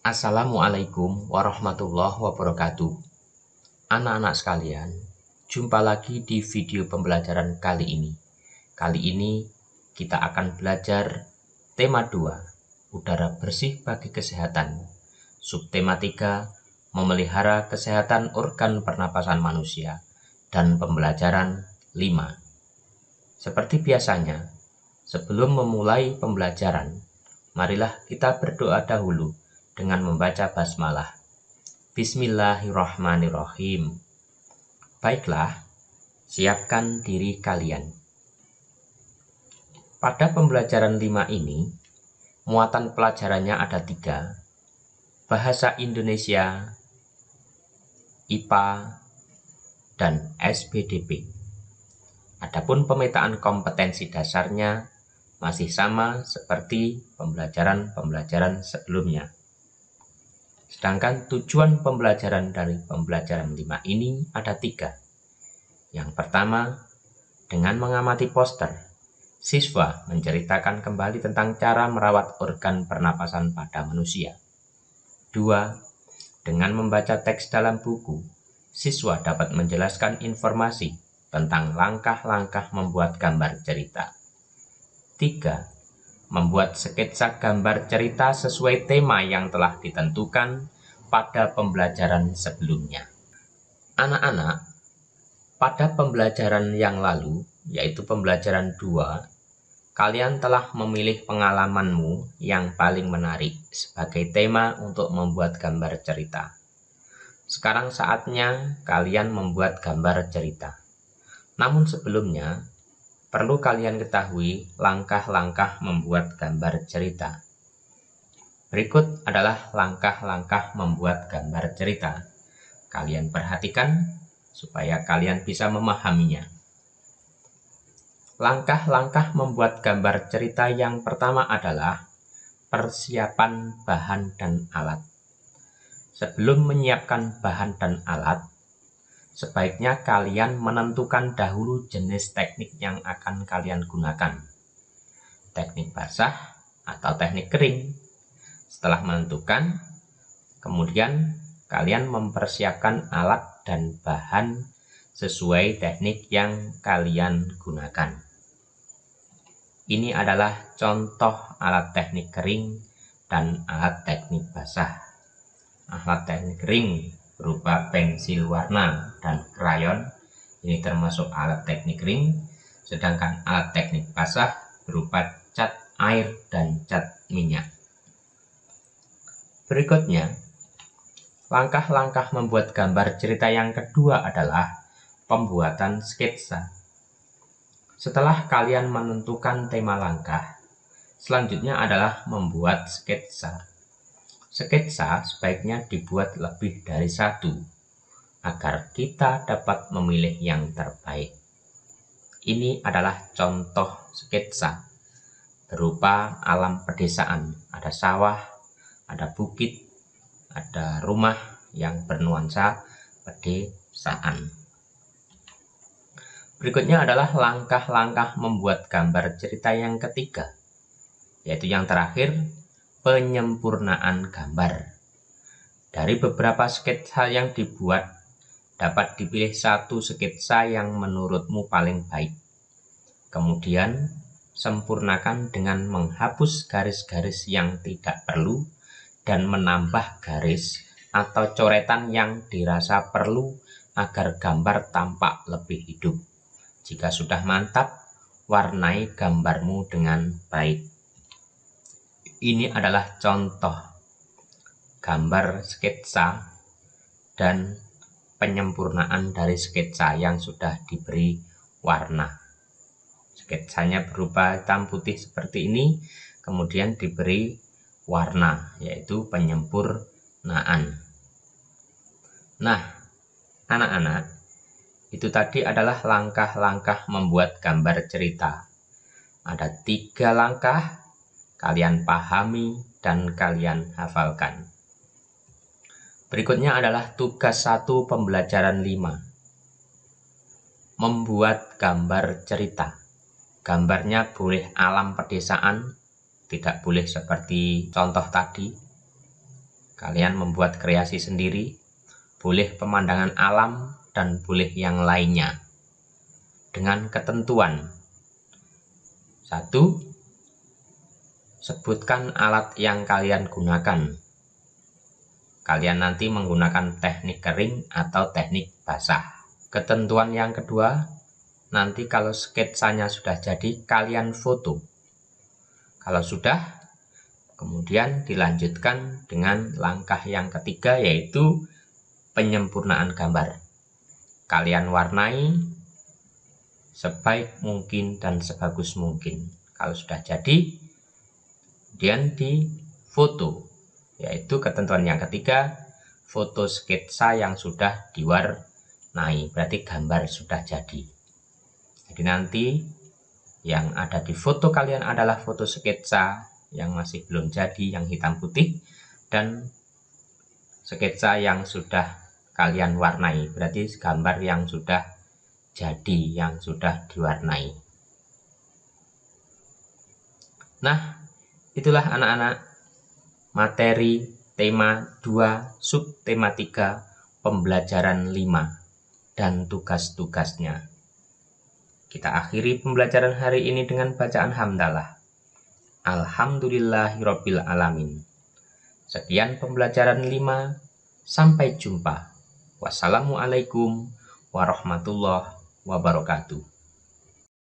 Assalamualaikum warahmatullahi wabarakatuh. Anak-anak sekalian, jumpa lagi di video pembelajaran kali ini. Kali ini kita akan belajar tema 2, udara bersih bagi kesehatan. Subtema 3, memelihara kesehatan organ pernapasan manusia. Dan pembelajaran 5. Seperti biasanya, sebelum memulai pembelajaran, marilah kita berdoa dahulu dengan membaca basmalah. Bismillahirrahmanirrahim. Baiklah, siapkan diri kalian. Pada pembelajaran 5 ini, muatan pelajarannya ada 3. Bahasa Indonesia, IPA, dan SPDP. Adapun pemetaan kompetensi dasarnya masih sama seperti pembelajaran sebelumnya. Sedangkan tujuan pembelajaran dari pembelajaran 5 ini ada 3. Yang pertama, dengan mengamati poster, siswa menceritakan kembali tentang cara merawat organ pernapasan pada manusia. 2. Dengan membaca teks dalam buku, siswa dapat menjelaskan informasi tentang langkah-langkah membuat gambar cerita. 3. Membuat sketsa gambar cerita sesuai tema yang telah ditentukan pada pembelajaran sebelumnya. Anak-anak, pada pembelajaran yang lalu, yaitu pembelajaran 2, kalian telah memilih pengalamanmu yang paling menarik sebagai tema untuk membuat gambar cerita. Sekarang saatnya kalian membuat gambar cerita. Namun sebelumnya, perlu kalian ketahui langkah-langkah membuat gambar cerita. Berikut adalah langkah-langkah membuat gambar cerita. Kalian perhatikan supaya kalian bisa memahaminya. Langkah-langkah membuat gambar cerita yang pertama adalah persiapan bahan dan alat. Sebelum menyiapkan bahan dan alat, sebaiknya kalian menentukan dahulu jenis teknik yang akan kalian gunakan. Teknik basah atau teknik kering. Setelah menentukan, kemudian kalian mempersiapkan alat dan bahan sesuai teknik yang kalian gunakan. Ini adalah contoh alat teknik kering dan alat teknik basah. Alat teknik kering berupa pensil warna dan krayon, ini termasuk alat teknik kering, sedangkan alat teknik basah berupa cat air dan cat minyak. Berikutnya, langkah-langkah membuat gambar cerita yang kedua adalah pembuatan sketsa. Setelah kalian menentukan tema langkah, selanjutnya adalah membuat sketsa. Sketsa sebaiknya dibuat lebih dari 1, agar kita dapat memilih yang terbaik. Ini adalah contoh sketsa, berupa alam pedesaan. Ada sawah, ada bukit, ada rumah yang bernuansa pedesaan. Berikutnya adalah langkah-langkah membuat gambar cerita yang ketiga, yaitu yang terakhir, penyempurnaan gambar. Dari beberapa sketsa yang dibuat, dapat dipilih 1 sketsa yang menurutmu paling baik. Kemudian, sempurnakan dengan menghapus garis-garis yang tidak perlu dan menambah garis atau coretan yang dirasa perlu agar gambar tampak lebih hidup. Jika sudah mantap, warnai gambarmu dengan baik. Ini adalah contoh gambar sketsa dan penyempurnaan dari sketsa yang sudah diberi warna. Sketsanya berupa hitam putih seperti ini, kemudian diberi warna, yaitu penyempurnaan. Nah, anak-anak, itu tadi adalah langkah-langkah membuat gambar cerita. Ada 3 langkah, kalian pahami dan kalian hafalkan. Berikutnya adalah tugas 1 pembelajaran 5. Membuat gambar cerita. Gambarnya boleh alam pedesaan, tidak boleh seperti contoh tadi. Kalian membuat kreasi sendiri, boleh pemandangan alam dan boleh yang lainnya. Dengan ketentuan. 1. Sebutkan alat yang kalian gunakan. Kalian nanti menggunakan teknik kering atau teknik basah. Ketentuan yang kedua, nanti kalau sketsanya sudah jadi, kalian foto. Kalau sudah, kemudian dilanjutkan dengan langkah yang ketiga, yaitu penyempurnaan gambar. Kalian warnai sebaik mungkin dan sebagus mungkin. Kalau sudah jadi, kemudian difoto, yaitu ketentuan yang ketiga, foto sketsa yang sudah diwarnai, berarti gambar sudah jadi. Jadi nanti yang ada di foto kalian adalah foto sketsa yang masih belum jadi, yang hitam putih, dan sketsa yang sudah kalian warnai, berarti gambar yang sudah jadi, yang sudah diwarnai. Nah, itulah anak-anak materi tema 2 subtema 3 pembelajaran 5 dan tugas-tugasnya. Kita akhiri pembelajaran hari ini dengan bacaan hamdalah. Alhamdulillahirabbil alamin. Sekian pembelajaran 5. Sampai jumpa. Wassalamualaikum warahmatullahi wabarakatuh.